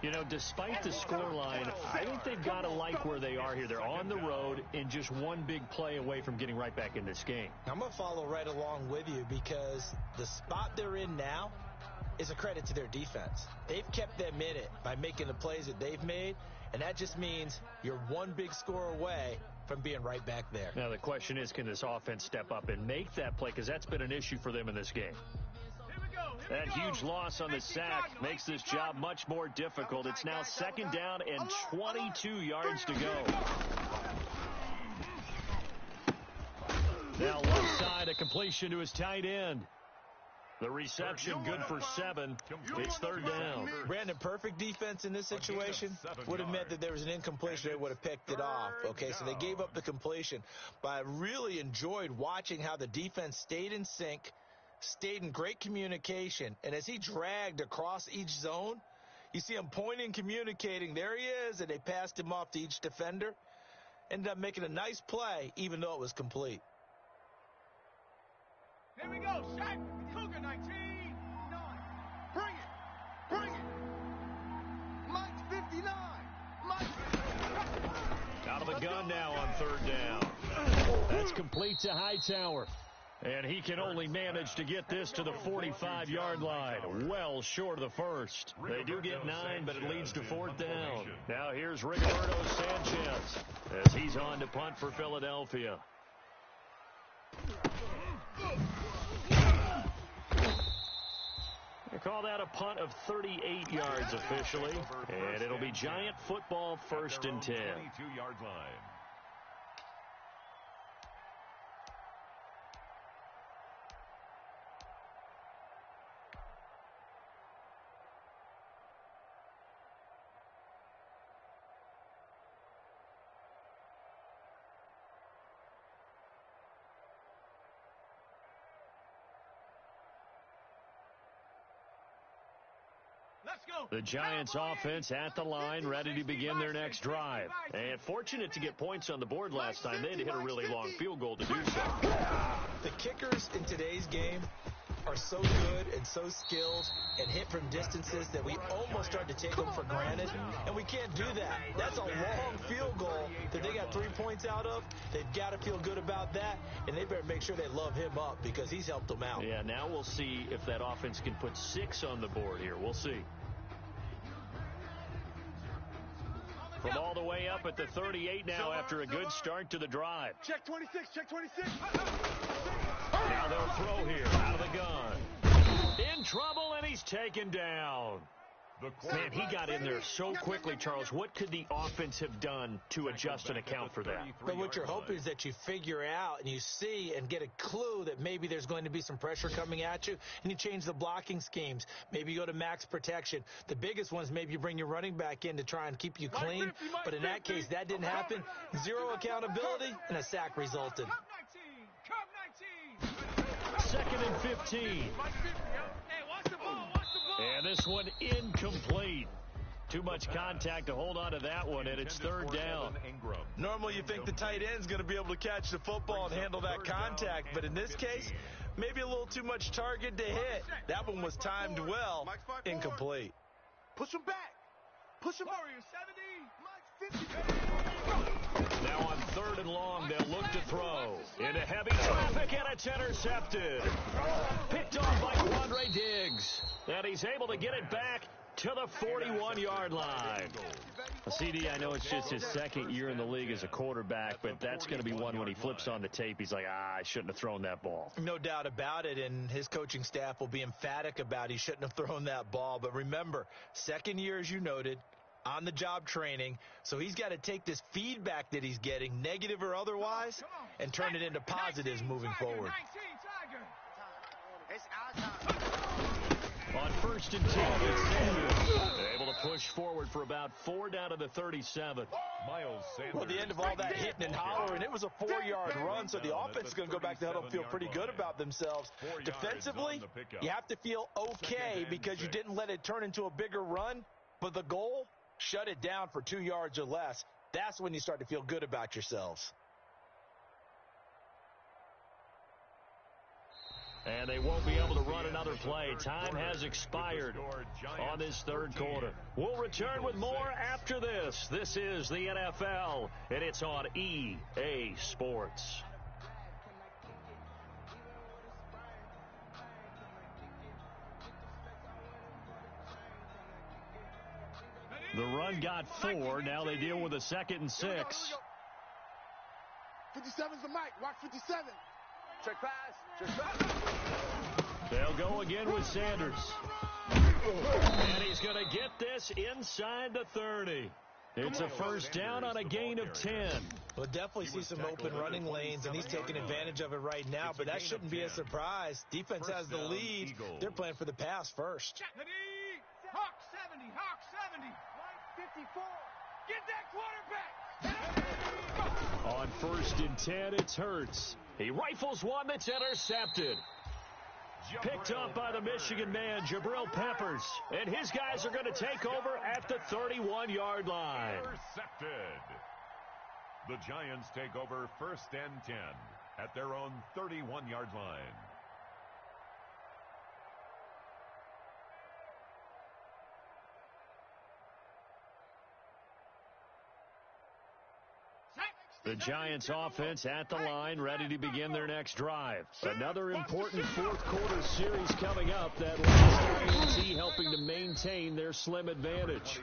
[SPEAKER 3] You know, despite the scoreline, I think they've got to like where they are here. They're on the road and just one big play away from getting right back in this game.
[SPEAKER 5] I'm going to follow right along with you because the spot they're in now is a credit to their defense. They've kept them in it by making the plays that they've made, and that just means you're one big score away from being right back there.
[SPEAKER 3] Now, the question is, can this offense step up and make that play? Because that's been an issue for them in this game. That huge loss on the sack makes this job much more difficult. It's now second down and 22 yards to go. Now left side, a completion to his tight end. The reception good for 7. It's third down.
[SPEAKER 5] Brandon, perfect defense in this situation would have meant that there was an incompletion. They would have picked it off. Okay, so they gave up the completion. But I really enjoyed watching how the defense stayed in sync, stayed in great communication. And as he dragged across each zone, you see him pointing, communicating. There he is, and they passed him off to each defender. Ended up making a nice play, even though it was complete.
[SPEAKER 6] Here we go, Shaq. Cougar 19.
[SPEAKER 2] Bring it. Bring it. Mike's 59. Mike's 59.
[SPEAKER 3] Out of the gun now on third down. That's complete to Hightower. And he can only manage to get this to the 45-yard line. Well short of the first. They do get 9, but it leads to fourth down. Now here's Rigoberto Sanchez as he's on to punt for Philadelphia. They call that a punt of 38 yards officially, and it'll be Giant football, first and 10.
[SPEAKER 4] 22-yard line.
[SPEAKER 3] The Giants offense at the line, ready to begin their next drive. And fortunate to get points on the board last time. They had to hit a really long field goal to do so.
[SPEAKER 5] The kickers in today's game are so good and so skilled and hit from distances that we almost start to take them for granted, and we can't do that. That's a long field goal that they got 3 points out of. They've got to feel good about that, and they better make sure they love him up because he's helped them out.
[SPEAKER 3] Yeah, now we'll see if that offense can put 6 on the board here. We'll see. From all the way up at the 38 now after a good start to the drive.
[SPEAKER 2] Check 26. Check 26.
[SPEAKER 3] Now they'll throw here out of the gun. In trouble, and he's taken down. Man, he got in there so quickly, Charles. What could the offense have done to adjust and account for that?
[SPEAKER 5] But what you're hoping is that you figure out and you see and get a clue that maybe there's going to be some pressure coming at you, and you change the blocking schemes. Maybe you go to max protection. The biggest ones, maybe you bring your running back in to try and keep you clean. But in that case, that didn't happen. 0 accountability, and a sack resulted.
[SPEAKER 6] Cup 19.
[SPEAKER 3] Second and 15.
[SPEAKER 6] Hey, watch the ball.
[SPEAKER 3] And this one incomplete. Too much contact to hold on to that one, and it's third down.
[SPEAKER 5] Normally you think the tight end's going to be able to catch the football and handle that contact, but in this case, maybe a little too much target to hit. That one was timed well, incomplete.
[SPEAKER 2] Push him back. Push him back.
[SPEAKER 6] Warrior 70.
[SPEAKER 3] Now on third and long, they'll look to throw. Into heavy traffic, and it's intercepted. Picked off by Quandre Diggs. And he's able to get it back to the 41-yard line. CD, I know it's just his second year in the league as a quarterback, but that's going to be one when he flips on the tape. He's like, I shouldn't have thrown that ball.
[SPEAKER 5] No doubt about it, and his coaching staff will be emphatic about he shouldn't have thrown that ball. But remember, second year, as you noted, on-the-job training, so he's got to take this feedback that he's getting, negative or otherwise, and turn it into positives moving forward.
[SPEAKER 7] It's our time.
[SPEAKER 3] On 1st and 10, it's Sanders. Able to push forward for about 4 down to the 37.
[SPEAKER 4] Miles Sanders.
[SPEAKER 5] Well, at the end of all that hitting and hollering, it was a 4-yard run, so the offense is going to go back to the huddle and feel pretty good about themselves. Defensively, you have to feel okay because you didn't let it turn into a bigger run, but the goal, shut it down for 2 yards or less. That's when you start to feel good about yourselves.
[SPEAKER 3] And they won't be able to run another play. Time has expired on this third quarter. We'll return with more after this. This is the NFL, and it's on EA Sports. The run got 4. Now they deal with a 2nd and 6.
[SPEAKER 6] 57's the mic. Watch 57.
[SPEAKER 7] Check pass.
[SPEAKER 3] They'll go again with Sanders. And he's going to get this inside the 30. It's a first down on a gain of 10.
[SPEAKER 5] We'll definitely see some open running lanes, and he's taking advantage of it right now, but that shouldn't be a surprise. Defense has the lead. They're playing for the pass first.
[SPEAKER 6] Hawk 70. Hawk 70. 54. Get that quarterback.
[SPEAKER 3] On 1st and 10, it's Hurts. He rifles one that's intercepted. Picked up by the Michigan man, Jabril Peppers. And his guys are going to take over at the 31-yard line.
[SPEAKER 4] Intercepted. The Giants take over 1st and 10 at their own 31-yard line.
[SPEAKER 3] The Giants offense at the line, ready to begin their next drive. Another important fourth quarter series coming up. That last INT helping to maintain their slim advantage.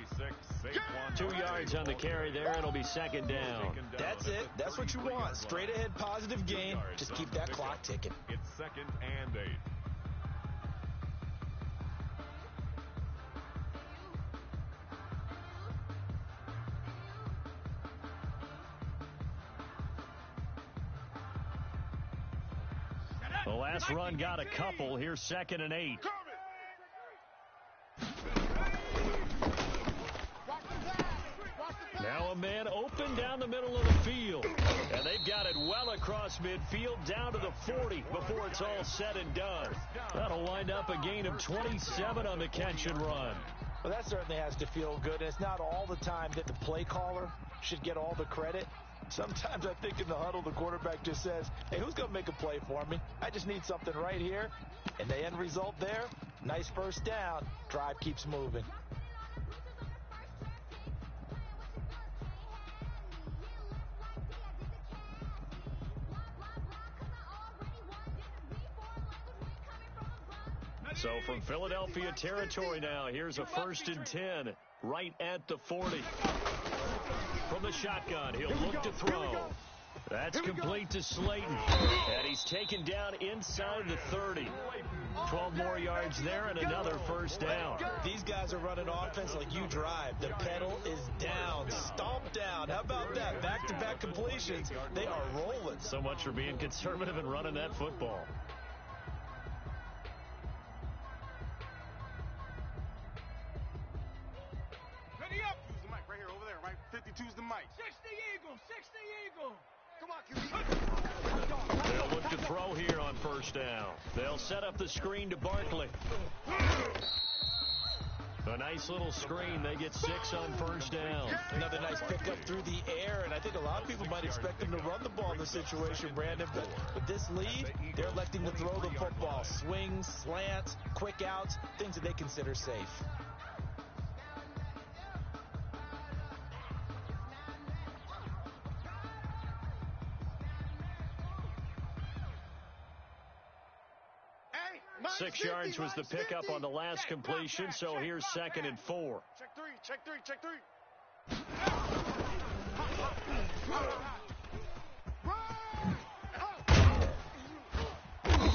[SPEAKER 3] 2 yards on the carry there. It'll be 2nd down.
[SPEAKER 5] That's it. That's what you want. Straight ahead positive game. Just keep that clock ticking.
[SPEAKER 4] It's 2nd and 8.
[SPEAKER 3] The last run got a couple. Here's 2nd and 8. Now a man open down the middle of the field. And they've got it well across midfield down to the 40 before it's all said and done. That'll wind up a gain of 27 on the catch and run.
[SPEAKER 5] Well, that certainly has to feel good. And it's not all the time that the play caller should get all the credit. Sometimes I think in the huddle, the quarterback just says, hey, who's going to make a play for me? I just need something right here. And the end result there, nice first down. Drive keeps moving.
[SPEAKER 3] So from Philadelphia territory now, here's a 1st and 10 right at the 40. From the shotgun, he'll look to throw. That's complete to Slayton. And he's taken down inside the 30. 12 more yards there and another first down.
[SPEAKER 5] These guys are running offense like you drive. The pedal is down, stomped down. How about that? Back-to-back completions. They are rolling.
[SPEAKER 3] So much for being conservative and running that football.
[SPEAKER 6] Ready up. Use the mic right here, over there, right? 52's the mic. 60 Eagle, 60 Eagle. Come on, QB.
[SPEAKER 3] They'll look to throw here on first down. They'll set up the screen to Barkley. A nice little screen. They get 6 on first down.
[SPEAKER 5] Another nice pickup through the air, and I think a lot of people might expect them to run the ball in this situation, Brandon, but with this lead, they're electing to throw the football. Swings, slants, quick outs, things that they consider safe.
[SPEAKER 6] Hey,
[SPEAKER 3] 6 yards was the pickup on the last completion, so here's 2nd and 4.
[SPEAKER 6] Check 3, check 3, check 3.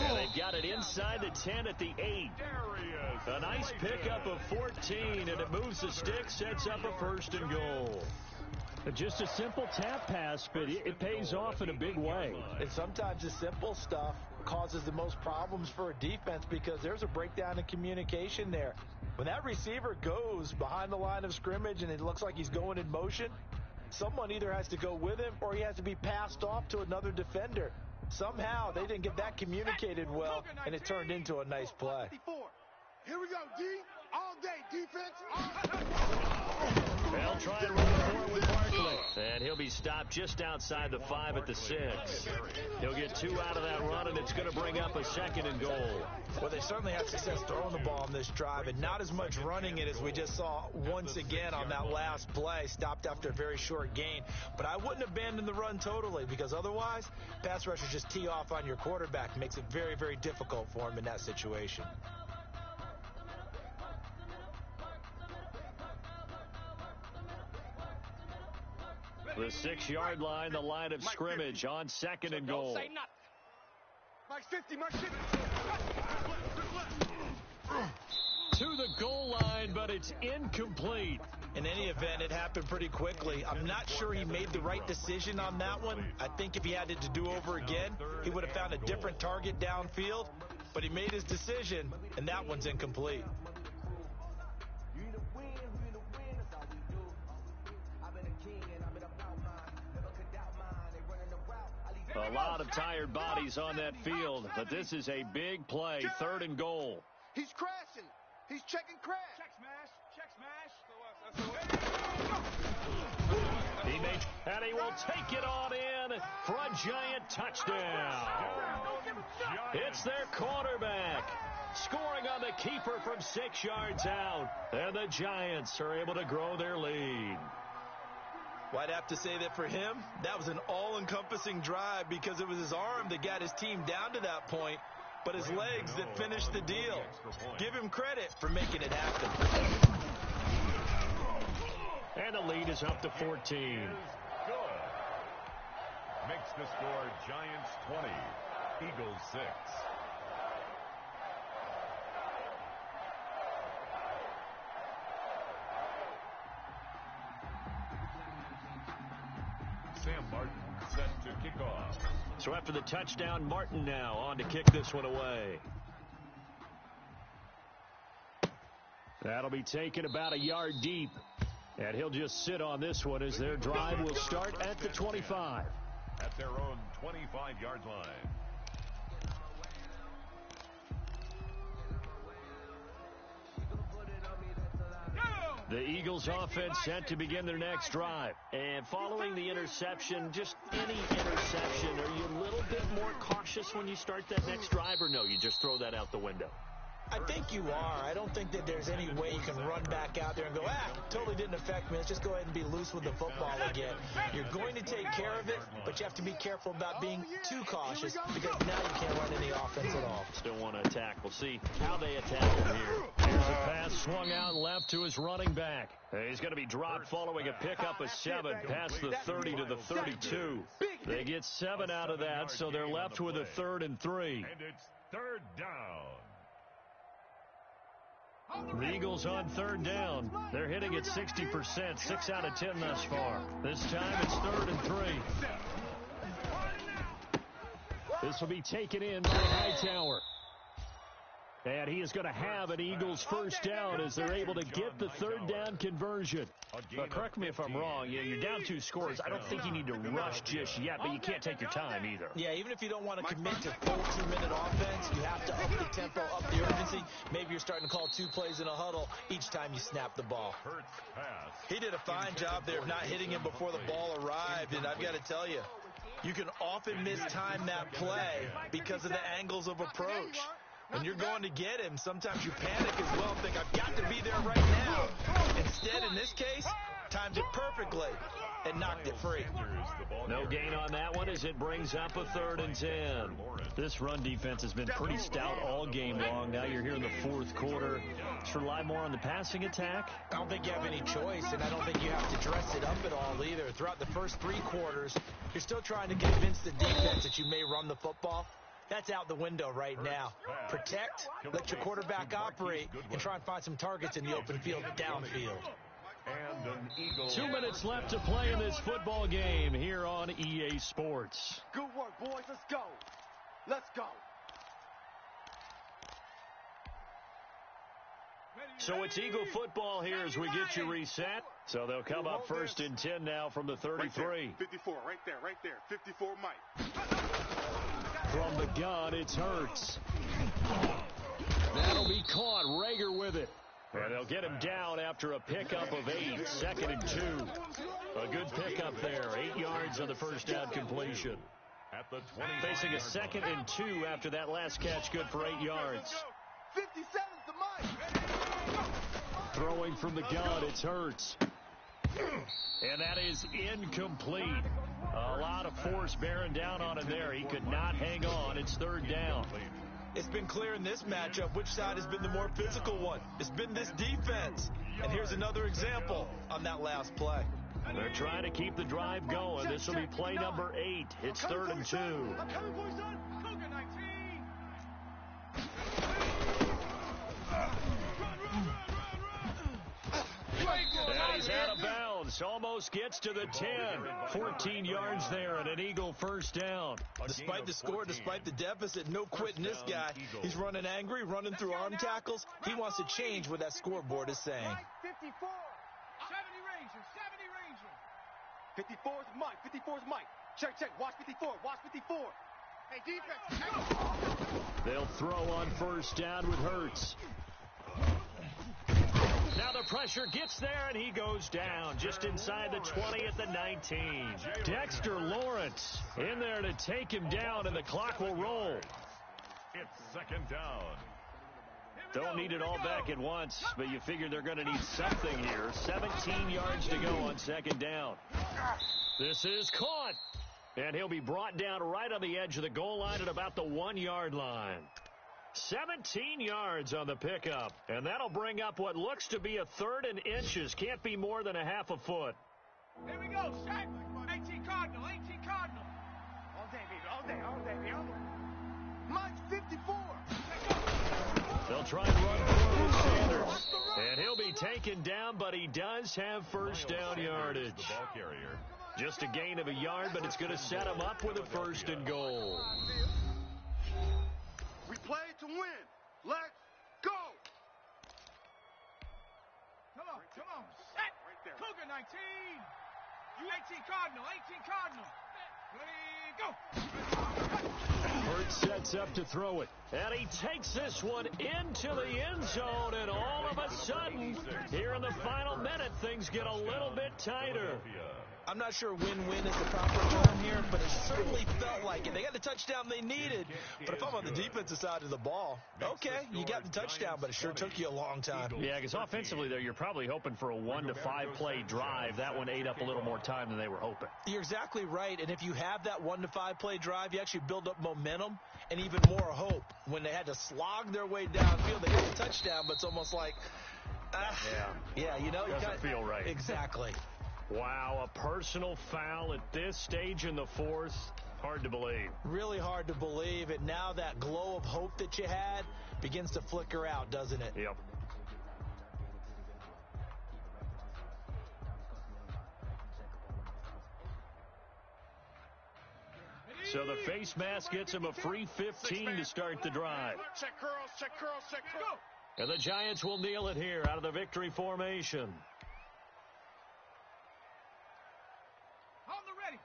[SPEAKER 3] And they've got it inside the 10 at the 8. A nice pickup of 14, and it moves the stick, sets up a 1st and goal.
[SPEAKER 8] Just a simple tap pass, but it pays off in a big way.
[SPEAKER 5] And sometimes the simple stuff causes the most problems for a defense because there's a breakdown in communication there. When that receiver goes behind the line of scrimmage and it looks like he's going in motion, someone either has to go with him or he has to be passed off to another defender. Somehow they didn't get that communicated well, and it turned into a nice play.
[SPEAKER 6] Here we go, D. All day, defense. All day.
[SPEAKER 3] They'll try and run the 4 with Barkley. And he'll be stopped just outside the 5 at the 6. He'll get 2 out of that run, and it's going to bring up a 2nd and goal.
[SPEAKER 5] Well, they certainly had success throwing the ball on this drive, and not as much running it as we just saw once again on that last play, stopped after a very short gain. But I wouldn't abandon the run totally, because otherwise, pass rushers just tee off on your quarterback. Makes it very, very difficult for him in that situation.
[SPEAKER 3] The 6-yard line, the line of scrimmage on 2nd and goal.
[SPEAKER 6] Mike 50, Mike 50.
[SPEAKER 3] To the goal line, but it's incomplete.
[SPEAKER 5] In any event, it happened pretty quickly. I'm not sure he made the right decision on that one. I think if he had it to do over again, he would have found a different target downfield. But he made his decision, and that one's incomplete.
[SPEAKER 3] A lot of tired bodies on that field, but this is a big play, 3rd and goal.
[SPEAKER 6] He's crashing. He's checking crash.
[SPEAKER 2] Check smash.
[SPEAKER 3] He may, and he will take it on in for a giant touchdown. It's their quarterback scoring on the keeper from 6 yards out, and the Giants are able to grow their lead.
[SPEAKER 5] Well, I'd have to say that for him, that was an all-encompassing drive because it was his arm that got his team down to that point, but his legs that finished the deal. Give him credit for making it happen.
[SPEAKER 3] And the lead is up to 14.
[SPEAKER 4] Makes the score Giants 20, Eagles 6. Sam Martin set to kick off.
[SPEAKER 3] So after the touchdown, Martin now on to kick this one away. That'll be taken about a yard deep. And he'll just sit on this one as their drive will start at the 25.
[SPEAKER 4] At their own 25-yard line.
[SPEAKER 3] The Eagles offense set to begin their next drive. And following the interception, just any interception, are you a little bit more cautious when you start that next drive, or no, you just throw that out the window?
[SPEAKER 5] I think you are. I don't think that there's any way you can run back out there and go, totally didn't affect me. Let's just go ahead and be loose with the football again. You're going to take care of it, but you have to be careful about being too cautious because now you can't run any offense at all.
[SPEAKER 3] Still want to attack. We'll see how they attack him here. Here's a pass swung out left to his running back. He's going to be dropped following a pickup of 7 past the 30 to the 32. They get 7 out of that, so they're left with a 3rd and 3.
[SPEAKER 4] And it's 3rd down.
[SPEAKER 3] The Eagles on 3rd down. They're hitting at 60%, 6 out of 10 thus far. This time it's 3rd and 3. This will be taken in by Hightower. And he is going to have an Eagles first down as they're able to get the 3rd down conversion. But correct me if I'm wrong. You're down 2 scores. I don't think you need to rush just yet, but you can't take your time either.
[SPEAKER 5] Yeah, even if you don't want to commit to full 2-minute offense, you have to up the tempo, up the urgency. Maybe you're starting to call 2 plays in a huddle each time you snap the ball. He did a fine job there of not hitting him before the ball arrived, and I've got to tell you, you can often mistime that play because of the angles of approach. When you're going to get him, sometimes you panic as well and think, I've got to be there right now. Instead, in this case, timed it perfectly and knocked it free.
[SPEAKER 3] No gain on that one as it brings up a 3rd and 10. This run defense has been pretty stout all game long. Now you're here in the 4th quarter. Let's rely more on the passing attack.
[SPEAKER 5] I don't think you have any choice, and I don't think you have to dress it up at all either. Throughout the first 3 quarters, you're still trying to convince the defense that you may run the football. That's out the window right now. Protect, let your quarterback operate, and try and find some targets in the open field downfield.
[SPEAKER 4] And an eagle.
[SPEAKER 8] 2 minutes left to play in this football game here on EA Sports.
[SPEAKER 6] Good work, boys. Let's go. Let's go.
[SPEAKER 8] So it's Eagle football here as we get you reset. So they'll come up 1st and 10 now from the 33.
[SPEAKER 6] 54, right there. 54, Mike.
[SPEAKER 8] From the gun, it's Hurts. That'll be caught. Rager with it. And they'll get him down after a pickup of 8. 2nd and 2. A good pickup there. 8 yards on the first down completion.
[SPEAKER 4] At the 20.
[SPEAKER 8] Facing a 2nd and 2 after that last catch, good for 8 yards.
[SPEAKER 6] 57's the Mike.
[SPEAKER 8] Throwing from the gun, it's Hurts. And that is incomplete. A lot of force bearing down on him there. He could not hang on. It's 3rd down.
[SPEAKER 5] It's been clear in this matchup which side has been the more physical one. It's been this defense. And here's another example on that last play.
[SPEAKER 8] They're trying to keep the drive going. This will be play number 8. It's 3rd and 2.
[SPEAKER 6] I'm coming for you, son. Cougar 19.
[SPEAKER 8] And he's out of bounds. Almost gets to the 10. 14 yards there and an Eagle first down.
[SPEAKER 5] Despite the score, despite the deficit, no quitting this guy. He's running angry, running through arm tackles. He wants to change what that scoreboard is saying.
[SPEAKER 6] 54. 70 Ranger. 54's Mike. 54's Mike. Check. Watch 54. Watch 54. Hey, defense.
[SPEAKER 8] They'll throw on first down with Hurts. Now the pressure gets there, and he goes down just inside the 20 at the 19. Dexter Lawrence in there to take him down, and the clock will roll.
[SPEAKER 4] It's 2nd down.
[SPEAKER 8] Don't need it all back at once, but you figure they're going to need something here. 17 yards to go on 2nd down. This is caught, and he'll be brought down right on the edge of the goal line at about the 1-yard line. 17 yards on the pickup, and that'll bring up what looks to be a 3rd and inches. Can't be more than a half a foot.
[SPEAKER 6] Here we go, Shaq. 18 Cardinal. All day, baby. Mike 54.
[SPEAKER 8] They'll try and run forward with Sanders, and he'll be taken down, but he does have first down yardage.
[SPEAKER 4] The ball carrier.
[SPEAKER 8] Just a gain of a yard, but it's going to set him up with a 1st and goal.
[SPEAKER 6] We play to win. Let's go. Come on. Set. Right there. Cougar 19. You 18 Cardinal. Ready, go.
[SPEAKER 8] Hurts sets up to throw it, and he takes this one into the end zone, and all of a sudden, here in the final minute, things get a little bit tighter.
[SPEAKER 5] I'm not sure win-win is the proper term here, but it certainly felt like it. They got the touchdown they needed, but if I'm on the defensive side of the ball, okay, you got the touchdown, but it sure took you a long time.
[SPEAKER 8] Yeah, because offensively, though, you're probably hoping for a 1 to 5 play drive. That one ate up a little more time than they were hoping.
[SPEAKER 5] You're exactly right, and if you have that 1 to 5 play drive, you actually build up momentum and even more hope. When they had to slog their way downfield, they got the touchdown, but it's almost like, yeah, you know,
[SPEAKER 8] doesn't feel right.
[SPEAKER 5] Exactly.
[SPEAKER 8] Wow, a personal foul at this stage in the 4th. Hard to believe.
[SPEAKER 5] Really hard to believe, and now that glow of hope that you had begins to flicker out, doesn't it?
[SPEAKER 8] Yep. So the face mask gets him a free 15 to start the drive.
[SPEAKER 6] Check curls.
[SPEAKER 8] And the Giants will kneel it here out of the victory formation.
[SPEAKER 6] On the ready.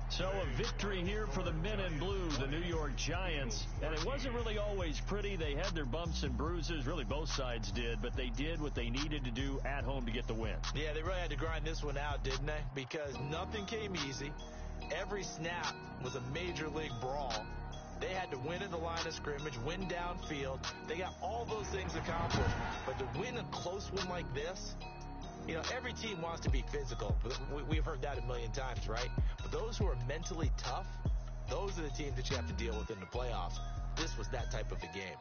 [SPEAKER 8] So a victory here for the men in blue, the New York Giants. And it wasn't really always pretty. They had their bumps and bruises. Really, both sides did. But they did what they needed to do at home to get the win.
[SPEAKER 5] Yeah, they really had to grind this one out, didn't they? Because nothing came easy. Every snap was a major league brawl. They had to win at the line of scrimmage, win downfield. They got all those things accomplished. But to win a close one like this, you know, every team wants to be physical. We've heard that a million times, right? But those who are mentally tough, those are the teams that you have to deal with in the playoffs. This was that type of a game.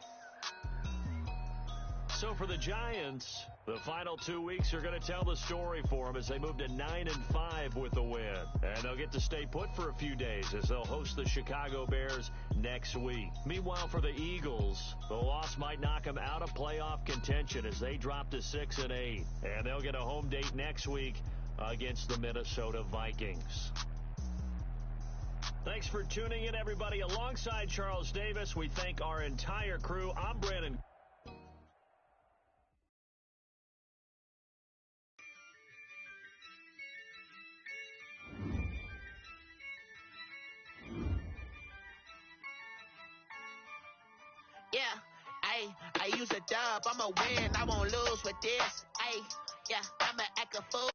[SPEAKER 3] So for the Giants, the final 2 weeks are going to tell the story for them as they move to 9-5 with a win. And they'll get to stay put for a few days as they'll host the Chicago Bears next week. Meanwhile, for the Eagles, the loss might knock them out of playoff contention as they drop to 6-8. And they'll get a home date next week against the Minnesota Vikings. Thanks for tuning in, everybody. Alongside Charles Davis, we thank our entire crew. I'm Brandon.
[SPEAKER 9] Yeah, I use a dub, I'ma win, I won't lose with this. Yeah, I'ma act a fool.